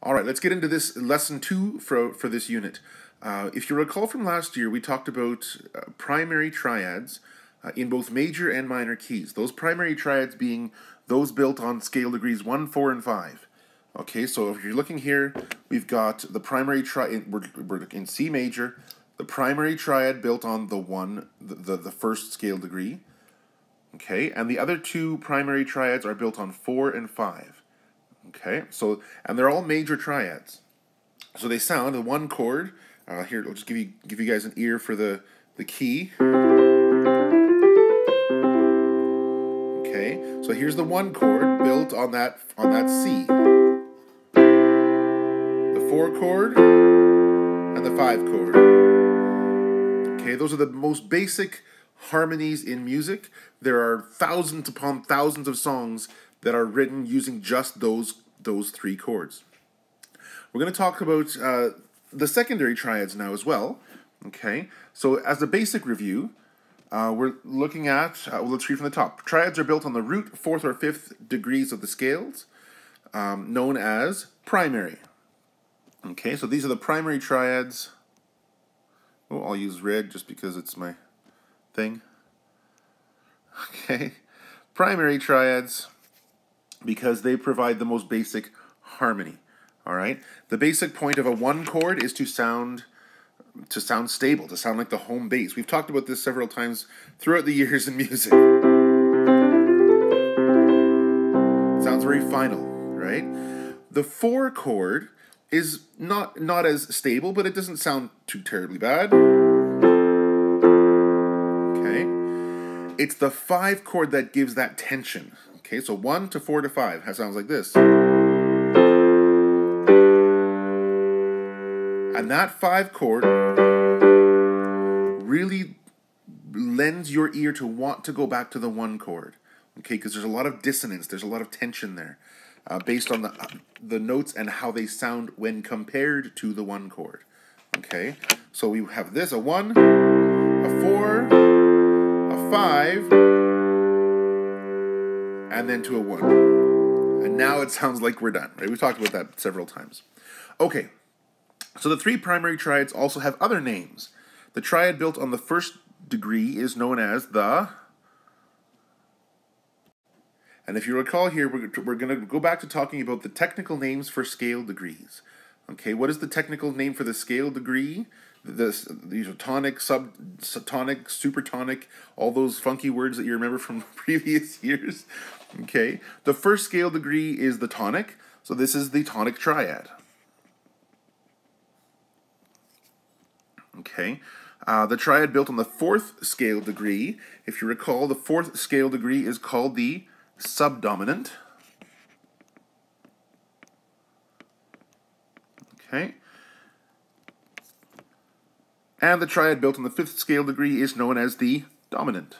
All right, let's get into this lesson 2 for this unit. If you recall from last year, we talked about primary triads in both major and minor keys. Those primary triads being those built on scale degrees 1, 4, and 5. Okay, so if you're looking here, we've got the primary triad, we're in C major, the primary triad built on the first scale degree. Okay, and the other two primary triads are built on 4 and 5. Okay, so, and they're all major triads. So they sound, the one chord, here, I'll just give you guys an ear for the key. Okay, so here's the one chord built on that C. The 4 chord and the 5 chord. Okay, those are the most basic harmonies in music. There are thousands upon thousands of songs that are written using just those 3 chords. We're going to talk about the secondary triads now as well. Okay, so as a basic review, we're looking at, well, let's read from the top. Triads are built on the root, 4th, or 5th degrees of the scales, known as primary. Okay, so these are the primary triads. Oh, I'll use red just because it's my thing. Okay, primary triads, because they provide the most basic harmony. All right, the basic point of a one chord is to sound stable, to sound like the home base. We've talked about this several times throughout the years in music. It sounds very final, right? The 4 chord is not as stable, but it doesn't sound too terribly bad. Okay, it's the 5 chord that gives that tension. Okay, so 1 to 4 to 5 sounds like this. And that 5 chord really lends your ear to want to go back to the 1 chord. Okay, because there's a lot of dissonance, there's a lot of tension there, based on the notes and how they sound when compared to the 1 chord. Okay, so we have this, a 1, a 4, a 5, and then to a 1. And now it sounds like we're done, right? We've talked about that several times. Okay, so the 3 primary triads also have other names. The triad built on the first degree is known as the... And if you recall here, we're going to go back to talking about the technical names for scale degrees. Okay, what is the technical name for the scale degree? These are tonic, subtonic, supertonic, all those funky words that you remember from previous years. Okay, the first scale degree is the tonic, so this is the tonic triad. Okay, the triad built on the 4th scale degree, if you recall, the 4th scale degree is called the subdominant. Okay. And the triad built on the 5th scale degree is known as the dominant.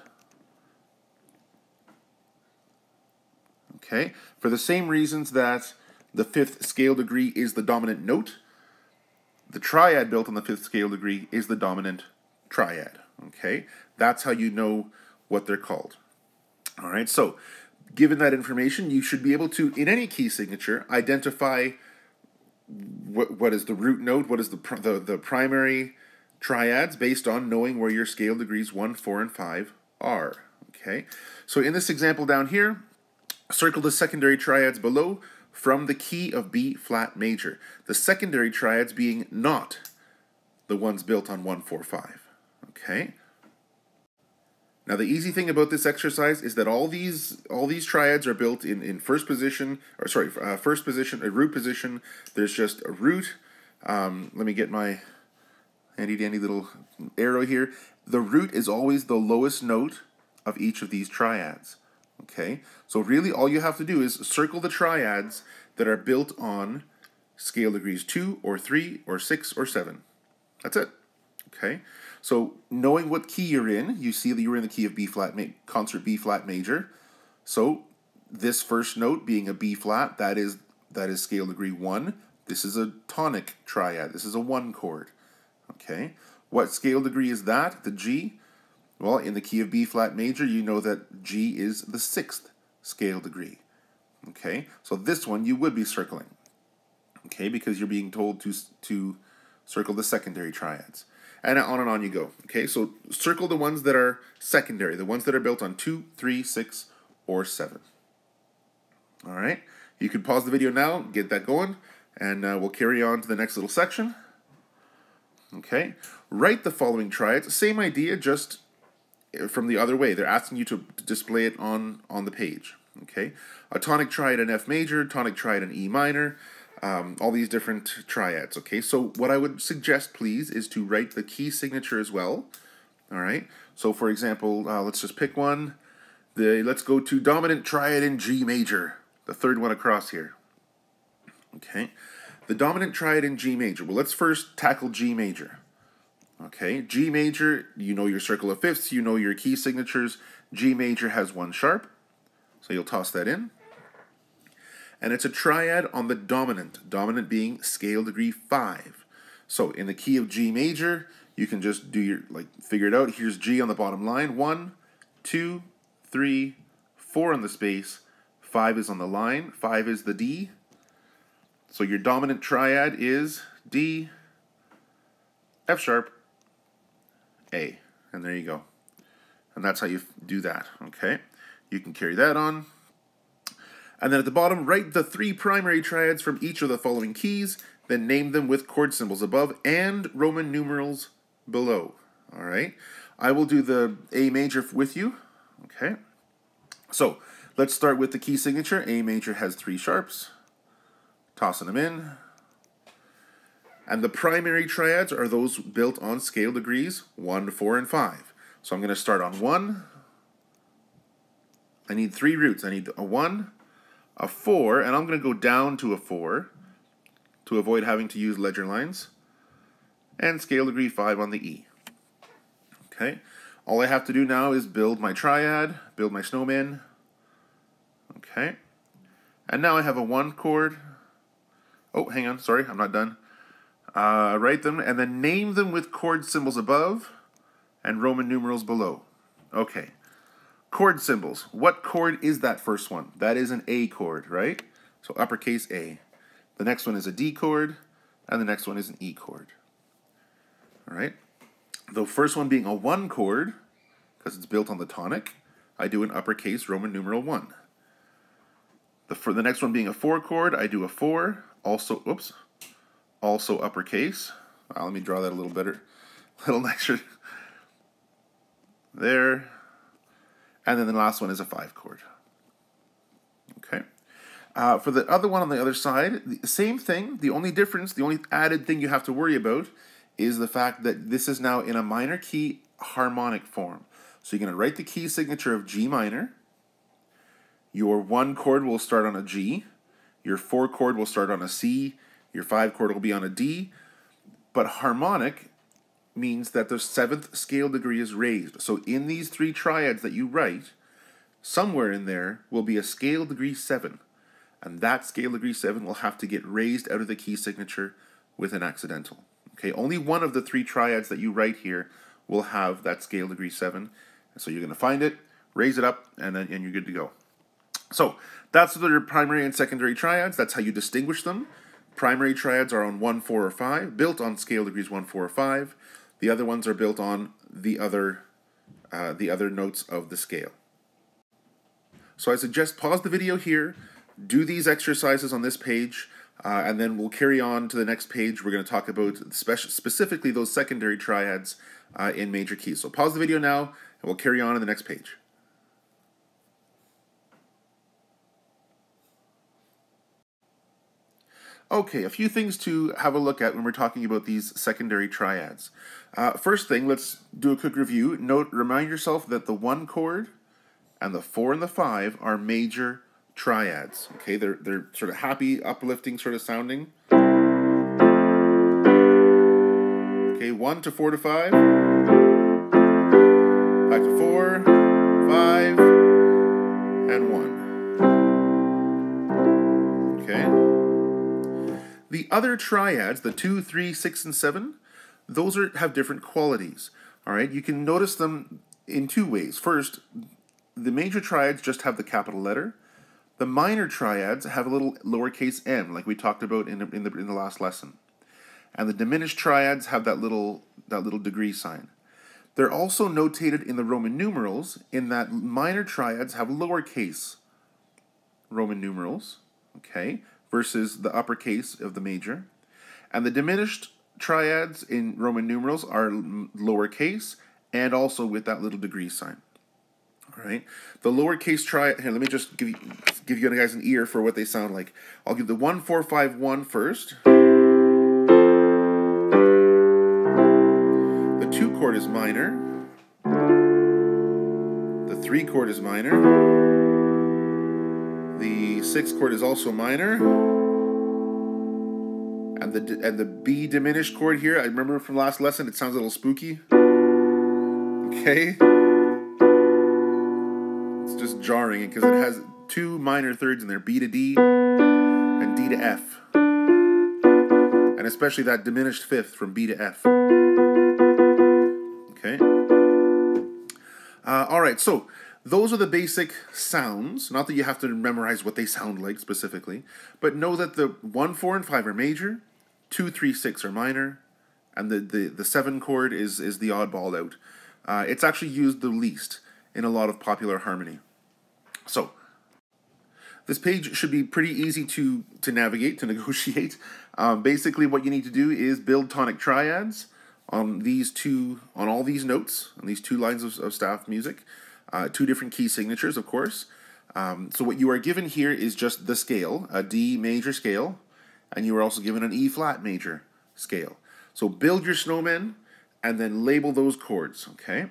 Okay. For the same reasons that the 5th scale degree is the dominant note, the triad built on the 5th scale degree is the dominant triad. Okay. That's how you know what they're called. All right. So, given that information, you should be able to, in any key signature, identify what is the root note, what is the primary triads, based on knowing where your scale degrees 1, 4, and 5 are. Okay, so in this example down here, circle the secondary triads below from the key of B flat major. The secondary triads being not the ones built on 1, 4, 5. Okay. Now the easy thing about this exercise is that all these triads are built in first position, or sorry, first position, a root position. There's just a root. Let me get my handy dandy little arrow here. The root is always the lowest note of each of these triads. Okay, so really all you have to do is circle the triads that are built on scale degrees 2 or 3 or 6 or 7. That's it. Okay, so knowing what key you're in, you see that you're in the key of B flat, concert B flat major. So this first note being a B flat, that is scale degree 1. This is a tonic triad. This is a 1 chord. Okay, what scale degree is that? The G? Well, in the key of B flat major, you know that G is the 6th scale degree. Okay, so this one you would be circling. okay, because you're being told to circle the secondary triads. And on you go. Okay, so circle the ones that are secondary, the ones that are built on 2, 3, 6, or 7. All right, you can pause the video now, get that going, and we'll carry on to the next little section. Okay, write the following triads. Same idea, just from the other way. They're asking you to display it on the page. Okay, a tonic triad in F major, tonic triad in E minor, all these different triads. Okay, so what I would suggest, please, is to write the key signature as well. All right, so for example, let's just pick one. Let's go to dominant triad in G major, the third one across here. Okay, the dominant triad in G major. Well, let's first tackle G major. Okay, G major, you know your circle of fifths, you know your key signatures. G major has 1 sharp, so you'll toss that in. And it's a triad on the dominant being scale degree 5. So in the key of G major, you can just do your, figure it out. Here's G on the bottom line, 1, 2, 3, 4 on the space, 5 is on the line, 5 is the D. So your dominant triad is D, F sharp, A. And there you go. And that's how you do that, okay? You can carry that on. And then at the bottom, write the 3 primary triads from each of the following keys, then name them with chord symbols above and Roman numerals below. All right? I will do the A major with you. Okay? So, let's start with the key signature. A major has 3 sharps. Tossing them in. And the primary triads are those built on scale degrees 1, 4, and 5. So I'm going to start on 1. I need 3 roots. I need a 1, a 4, and I'm going to go down to a 4 to avoid having to use ledger lines, and scale degree 5 on the E. Okay, all I have to do now is build my triad, build my snowman. Okay, and now I have a 1 chord. Oh, hang on, sorry, I'm not done. Write them and then name them with chord symbols above and Roman numerals below. Okay. Chord symbols. What chord is that first one? That is an A chord, right? So uppercase A. The next one is a D chord, and the next one is an E chord. All right? The first one being a 1 chord, because it's built on the tonic, I do an uppercase Roman numeral 1. For the next one being a 4 chord, I do a 4, also uppercase. Let me draw that a little better, a little nicer. There. And then the last one is a 5 chord. Okay. For the other one on the other side, the same thing. The only difference, the only added thing you have to worry about is the fact that this is now in a minor key harmonic form. So you're going to write the key signature of G minor. Your 1 chord will start on a G. Your 4 chord will start on a C. Your 5 chord will be on a D. But harmonic means that the 7th scale degree is raised. So in these 3 triads that you write, somewhere in there will be a scale degree 7. And that scale degree 7 will have to get raised out of the key signature with an accidental. Okay, only one of the 3 triads that you write here will have that scale degree 7. And so you're going to find it, raise it up, and you're good to go. So that's the primary and secondary triads. That's how you distinguish them. Primary triads are on 1, 4, or 5, built on scale degrees 1, 4, or 5. The other ones are built on the other notes of the scale. So I suggest pause the video here, do these exercises on this page, and then we'll carry on to the next page. We're going to talk about specifically those secondary triads in major keys. So pause the video now, and we'll carry on to the next page. Okay, a few things to have a look at when we're talking about these secondary triads. First thing, let's do a quick review. Remind yourself that the 1 chord and the 4 and the 5 are major triads. Okay, they're sort of happy, uplifting sort of sounding. Okay, 1 to 4 to 5. Back to 4, 5, and 1. Okay. The other triads, the 2, 3, 6, and 7, those have different qualities. All right, you can notice them in 2 ways. First, the major triads just have the capital letter. The minor triads have a little lowercase m, like we talked about in the last lesson. And the diminished triads have that little degree sign. They're also notated in the Roman numerals in that minor triads have lowercase Roman numerals, okay, versus the uppercase of the major. And the diminished triads in Roman numerals are lowercase and also with that little degree sign. All right. The lowercase triad, here, let me just give you guys an ear for what they sound like. I'll give the 1, 4, 5, 1 first. The 2 chord is minor. The 3 chord is minor. The 6 chord is also minor. And the B diminished chord here, I remember from last lesson, it sounds a little spooky. Okay. It's just jarring because it has 2 minor thirds in there, B to D and D to F. And especially that diminished fifth from B to F. Okay. All right, so those are the basic sounds. Not that you have to memorize what they sound like specifically, but know that the 1, 4, and 5 are major, 2, 3, 6 are minor, and the 7 chord is the oddball out. It's actually used the least in a lot of popular harmony. So this page should be pretty easy to navigate, to negotiate. Basically, what you need to do is build tonic triads on all these notes, on these 2 lines of staff music, 2 different key signatures, of course. So what you are given here is just the scale, a D major scale, and you are also given an E flat major scale. So build your snowmen and then label those chords. Okay,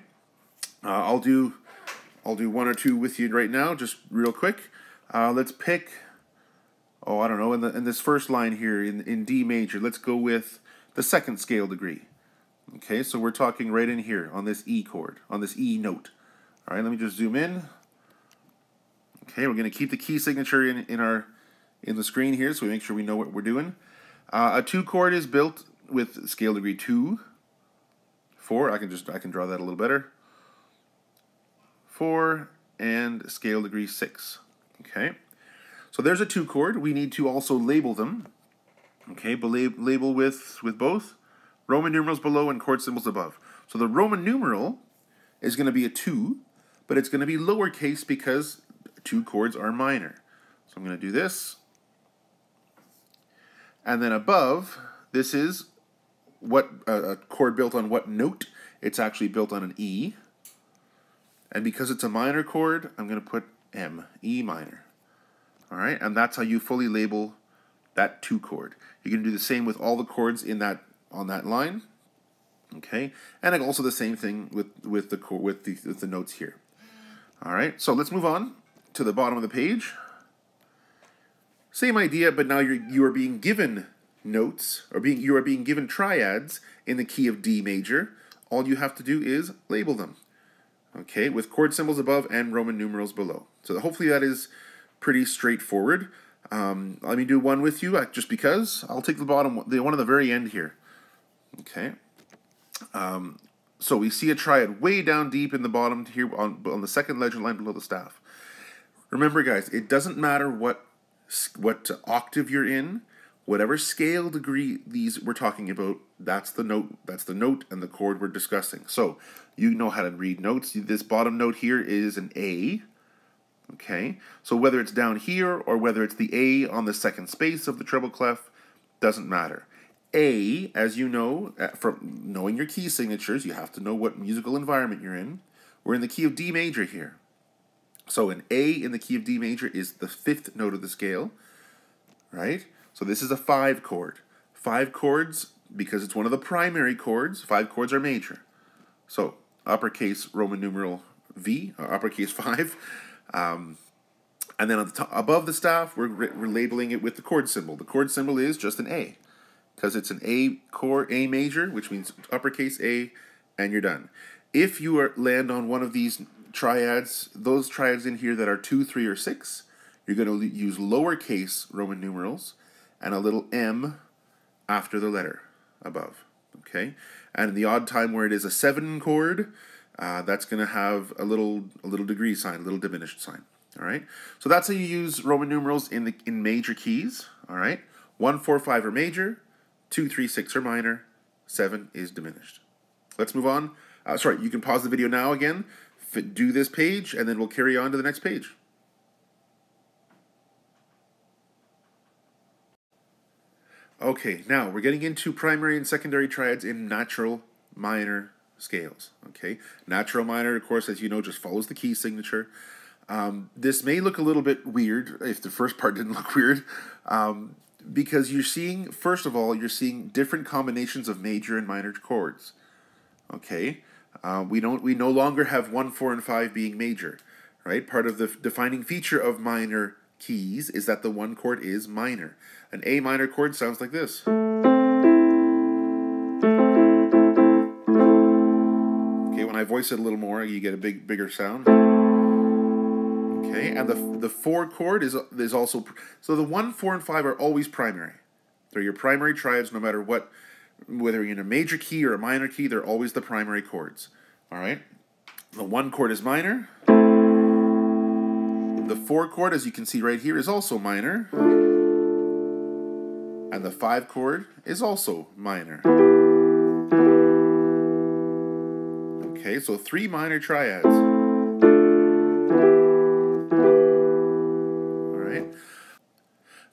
I'll do 1 or 2 with you right now, just real quick. Let's pick, I don't know, in this first line here in D major, let's go with the 2nd scale degree. Okay, so we're talking right in here on this E chord, on this E note. All right, let me just zoom in. Okay, we're going to keep the key signature in the screen here, so we make sure we know what we're doing. A 2 chord is built with scale degree 2, 4. I can draw that a little better. 4 and scale degree 6. Okay, so there's a 2 chord. We need to also label them. Okay, label with both Roman numerals below and chord symbols above. So the Roman numeral is going to be a 2, but it's going to be lowercase because 2 chords are minor. So I'm going to do this. And then above, this is what a chord built on what note. It's actually built on an E. And because it's a minor chord, I'm going to put M, E minor. All right, and that's how you fully label that 2 chord. You can do the same with all the chords on that line. Okay, and also the same thing with the notes here. All right, so let's move on to the bottom of the page. Same idea, but now you are being given notes, or you are being given triads in the key of D major. All you have to do is label them. Okay, with chord symbols above and Roman numerals below. So hopefully that is pretty straightforward. Let me do one with you, just because. I'll take the one at the very end here. Okay. So we see a triad way down deep in the bottom here on the 2nd legend line below the staff. Remember, guys, it doesn't matter what octave you're in, whatever scale degree we're talking about. That's the note. That's the note and the chord we're discussing. So you know how to read notes. This bottom note here is an A. Okay, so whether it's down here or whether it's the A on the 2nd space of the treble clef, doesn't matter. A, as you know, from knowing your key signatures, you have to know what musical environment you're in. We're in the key of D major here. So an A in the key of D major is the 5th note of the scale, right? So this is a 5 chord. 5 chords, because it's one of the primary chords, 5 chords are major. So uppercase Roman numeral V, or uppercase 5. And then on the top, above the staff, we're labeling it with the chord symbol. The chord symbol is just an A, because it's an A chord, A major, which means uppercase A, and you're done. If you land on one of these triads, those triads in here that are 2, 3, or 6, you're going to use lowercase Roman numerals and a little M after the letter above. Okay, and the odd time where it is a 7 chord, that's going to have a little degree sign, a little diminished sign. All right, so that's how you use Roman numerals in major keys. All right, 1, 4, 5 are major, 2, 3, 6 are minor, 7 is diminished. Let's move on. Sorry, you can pause the video now again, do this page, and then we'll carry on to the next page. Okay, now we're getting into primary and secondary triads in natural minor scales. Okay, natural minor, of course, as you know, just follows the key signature. This may look a little bit weird if the first part didn't look weird, because you're seeing, first of all, you're seeing different combinations of major and minor chords. Okay, we no longer have 1, 4, and 5 being major, right? Part of the defining feature of minor keys is that the one chord is minor. An A minor chord sounds like this. Okay, when I voice it a little more, you get a bigger sound. Okay, and the 4 chord is also, so the 1, 4, and 5 are always primary. They're your primary triads no matter what, whether you're in a major key or a minor key, they're always the primary chords. All right, the 1 chord is minor. The 4 chord, as you can see right here, is also minor. And the 5 chord is also minor. Okay, so 3 minor triads.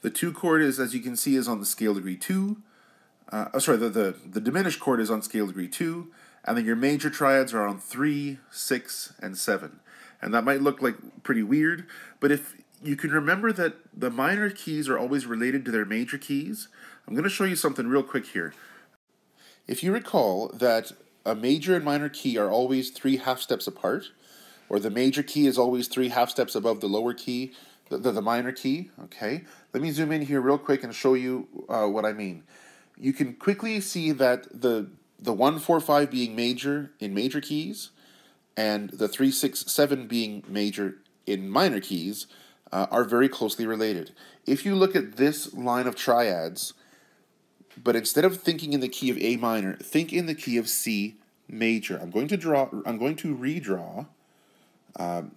The 2 chord is, as you can see, is on the scale degree 2. The diminished chord is on scale degree 2, and then your major triads are on 3, 6, and 7. And that might look like pretty weird, but if you can remember that the minor keys are always related to their major keys, I'm going to show you something real quick here. If you recall that a major and minor key are always 3 half steps apart, or the major key is always 3 half steps above the lower key, the minor key, okay? Let me zoom in here real quick and show you what I mean. You can quickly see that the 1, 4, 5 being major in major keys and the 3, 6, 7 being major in minor keys are very closely related. If you look at this line of triads, but instead of thinking in the key of A minor, think in the key of C major. I'm going to redraw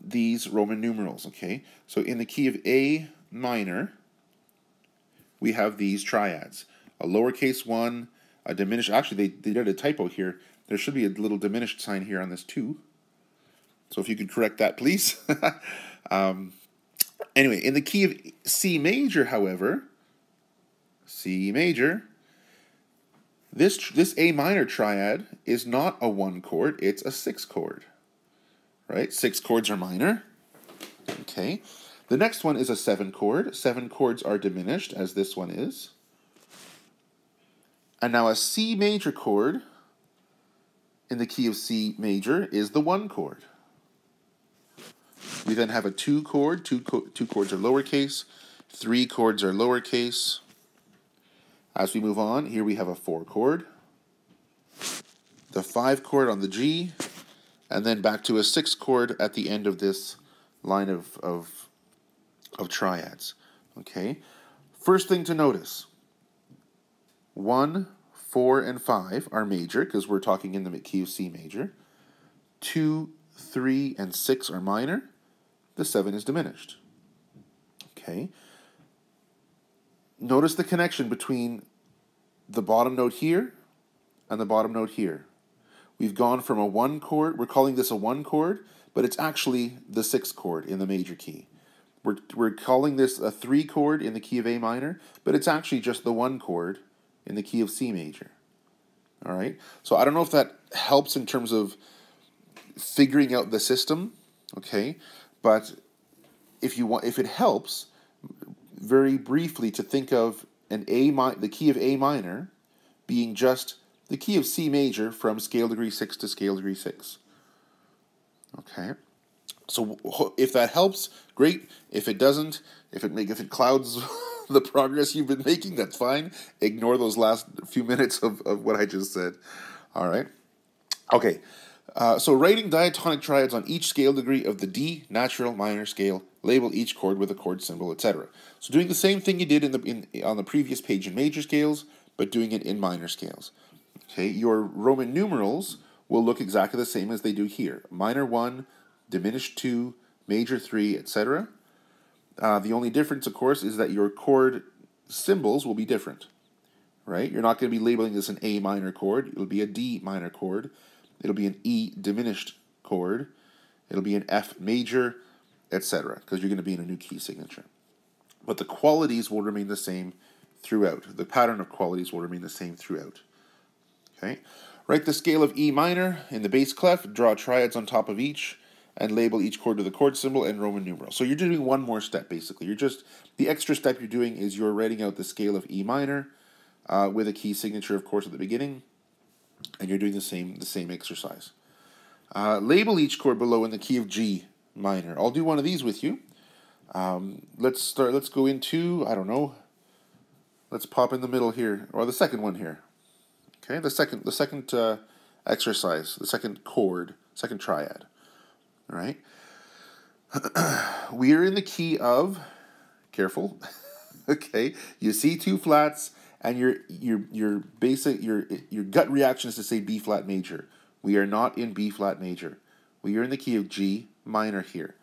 these Roman numerals, okay? So in the key of A minor, we have these triads. A lowercase 1, a diminished, actually they did a typo here. There should be a little diminished sign here on this 2. So if you could correct that, please. Anyway, in the key of C major, however, C major, this A minor triad is not a 1 chord, it's a 6 chord. Right? 6 chords are minor. Okay. The next one is a 7 chord. 7 chords are diminished, as this one is. And now a C major chord in the key of C major is the 1 chord. We then have a 2 chord. Two chords are lowercase. 3 chords are lowercase. As we move on, here we have a 4 chord. The 5 chord on the G. And then back to a 6 chord at the end of this line of triads. Okay. First thing to notice, 1, 4, and 5 are major because we're talking in the key of C major. 2, 3, and 6 are minor. The 7 is diminished. Okay. Notice the connection between the bottom note here and the bottom note here. We've gone from a 1 chord, we're calling this a 1 chord, but it's actually the 6 chord in the major key. We're calling this a 3 chord in the key of A minor, but it's actually just the 1 chord in the key of C major. All right? So I don't know if that helps in terms of figuring out the system, okay? But if it helps, very briefly to think of the key of A minor being just the key of C major from scale degree 6 to scale degree 6. Okay, so if that helps, great. If it doesn't, if it clouds the progress you've been making, that's fine. Ignore those last few minutes of what I just said. All right. Okay, so writing diatonic triads on each scale degree of the D natural minor scale. Label each chord with a chord symbol, etc. So doing the same thing you did on the previous page in major scales, but doing it in minor scales. Okay, your Roman numerals will look exactly the same as they do here. Minor 1, diminished 2, major 3, etc. The only difference, of course, is that your chord symbols will be different, right? You're not going to be labeling this an A minor chord. It'll be a D minor chord. It'll be an E diminished chord. It'll be an F major, etc., because you're going to be in a new key signature. But the qualities will remain the same throughout. The pattern of qualities will remain the same throughout. Okay? Write the scale of E minor in the bass clef, draw triads on top of each, and label each chord with a chord symbol and Roman numeral. So you're doing one more step, basically. The extra step you're doing is you're writing out the scale of E minor with a key signature, of course, at the beginning, and you're doing the same exercise. Label each chord below in the key of G minor. I'll do one of these with you. Let's go into, I don't know, let's pop in the middle here, or the second one here. Okay, the second exercise, the second chord, second triad. All right. We are in the key of, careful, okay, you see two flats, and your gut reaction is to say B flat major. We are not in B flat major. We are in the key of G minor here.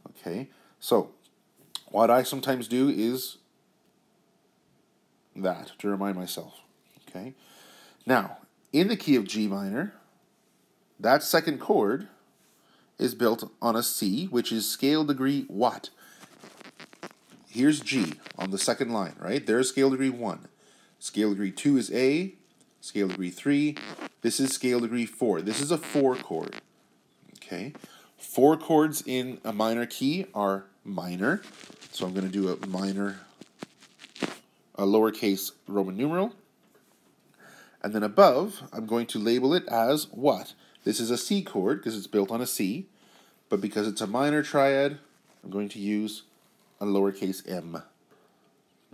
Okay, so what I sometimes do is that to remind myself. Okay, now in the key of G minor, that second chord is built on a C, which is scale degree what? Here's G on the second line, right? There's scale degree 1. Scale degree 2 is A. Scale degree 3. This is scale degree 4. This is a 4 chord. Okay? 4 chords in a minor key are minor. So I'm going to do a minor, a lowercase Roman numeral. And then above, I'm going to label it as what? This is a C chord because it's built on a C, but because it's a minor triad, I'm going to use a lowercase m.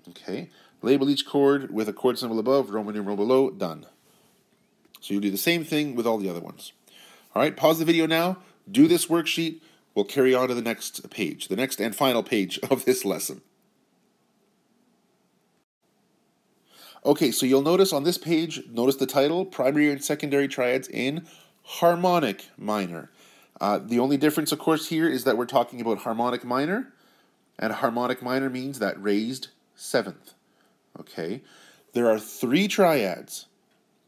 Okay, label each chord with a chord symbol above, Roman numeral below, done. So you'll do the same thing with all the other ones. All right, pause the video now, do this worksheet, we'll carry on to the next page, the next and final page of this lesson. Okay, so you'll notice on this page, notice the title, Primary and Secondary Triads in Harmonic Minor. The only difference, of course, here is that we're talking about harmonic minor, and harmonic minor means that raised 7th. Okay? There are 3 triads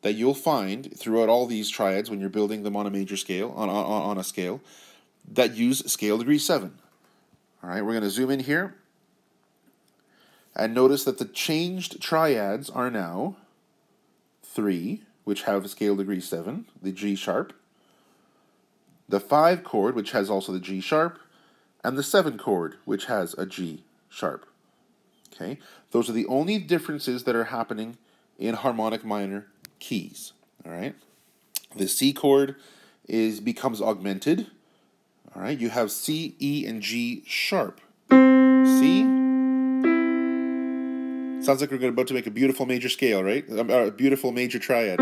that you'll find throughout all these triads when you're building them on a major scale, on a scale, that use scale degree 7. All right, we're going to zoom in here, and notice that the changed triads are now 3, which have scale degree 7, the G sharp, the 5 chord, which has also the G sharp, and the 7 chord, which has a G sharp. Okay, those are the only differences that are happening in harmonic minor keys. All right, the C chord becomes augmented. All right, you have C, E, and G sharp. C. Sounds like we're about to make a beautiful major scale, right? A beautiful major triad.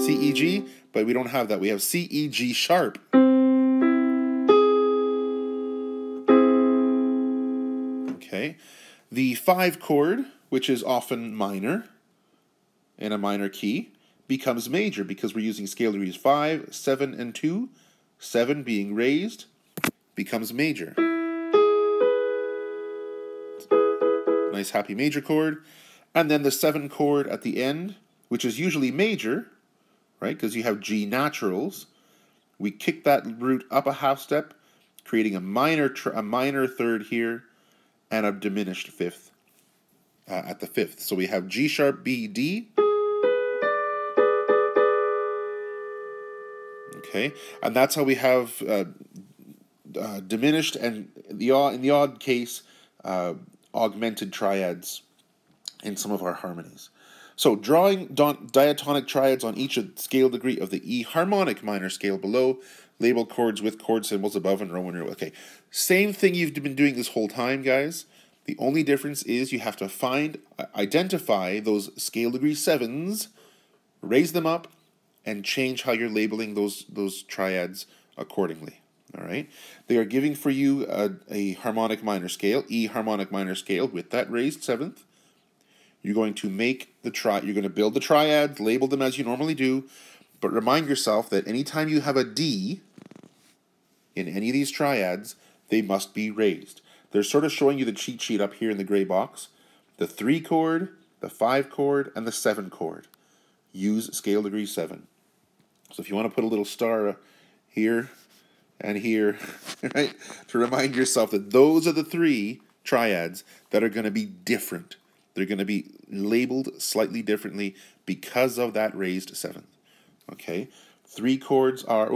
C, E, G, but we don't have that. We have C, E, G sharp. Okay. The 5 chord, which is often minor in a minor key, becomes major because we're using scale degrees 5, 7, and 2. 7 being raised becomes major. Nice happy major chord. And then the 7 chord at the end, which is usually major, right, because you have G naturals, we kick that root up a half step, creating a minor third here, and a diminished 5th at the 5th. So we have G sharp, B, D. Okay, and that's how we have diminished and in the odd case augmented triads in some of our harmonies. So drawing diatonic triads on each scale degree of the E harmonic minor scale below, label chords with chord symbols above and Roman numeral. Okay, same thing you've been doing this whole time, guys. The only difference is you have to identify those scale degree 7s, raise them up, and change how you're labeling those triads accordingly. All right, they are giving for you a harmonic minor scale, E harmonic minor scale with that raised 7th. You're going to you're going to build the triads, label them as you normally do, but remind yourself that anytime you have a D in any of these triads, they must be raised. they're sort of showing you the cheat sheet up here in the gray box. The 3 chord, the 5 chord, and the 7 chord use scale degree 7. So if you want to put a little star here and here, right, to remind yourself that those are the 3 triads that are going to be different. They're going to be labeled slightly differently because of that raised 7th. Okay, 3 chords are,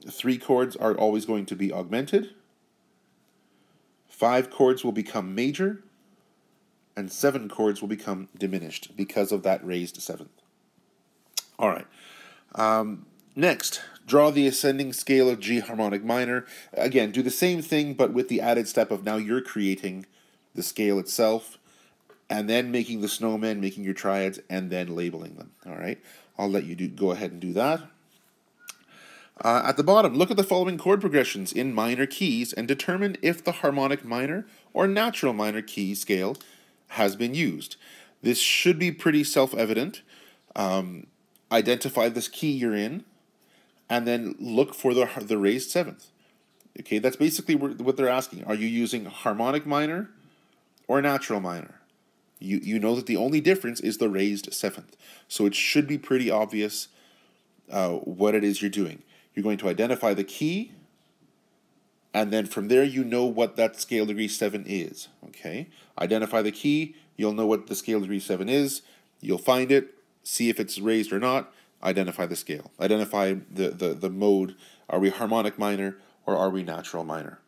3 chords are always going to be augmented. 5 chords will become major, and 7 chords will become diminished because of that raised 7th. All right. Next, draw the ascending scale of G harmonic minor. Again, do the same thing, but with the added step of now you're creating the scale itself, and then making the snowmen, making your triads, and then labeling them. All right. I'll let you go ahead and do that. At the bottom, look at the following chord progressions in minor keys and determine if the harmonic minor or natural minor key scale has been used. This should be pretty self-evident. Identify this key you're in, and then look for the raised 7th. Okay, that's basically what they're asking. Are you using harmonic minor or natural minor? You know that the only difference is the raised 7th. So it should be pretty obvious what it is you're doing. You're going to identify the key, and then from there you know what that scale degree 7 is. Okay? Identify the key, you'll know what the scale degree 7 is, you'll find it, see if it's raised or not, identify the scale. Identify the mode. Are we harmonic minor or are we natural minor?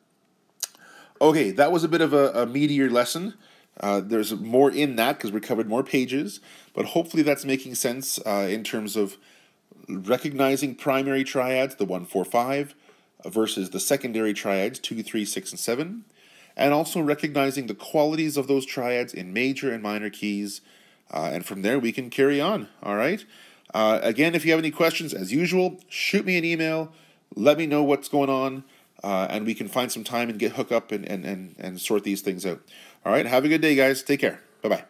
Okay, that was a bit of a meatier lesson. There's more in that because we covered more pages, but hopefully that's making sense in terms of recognizing primary triads, the 1, 4, 5, versus the secondary triads, 2, 3, 6, and 7, and also recognizing the qualities of those triads in major and minor keys, and from there we can carry on, all right? Again, if you have any questions, as usual, shoot me an email, let me know what's going on, and we can find some time and hook up and sort these things out. All right, have a good day, guys. Take care. Bye-bye.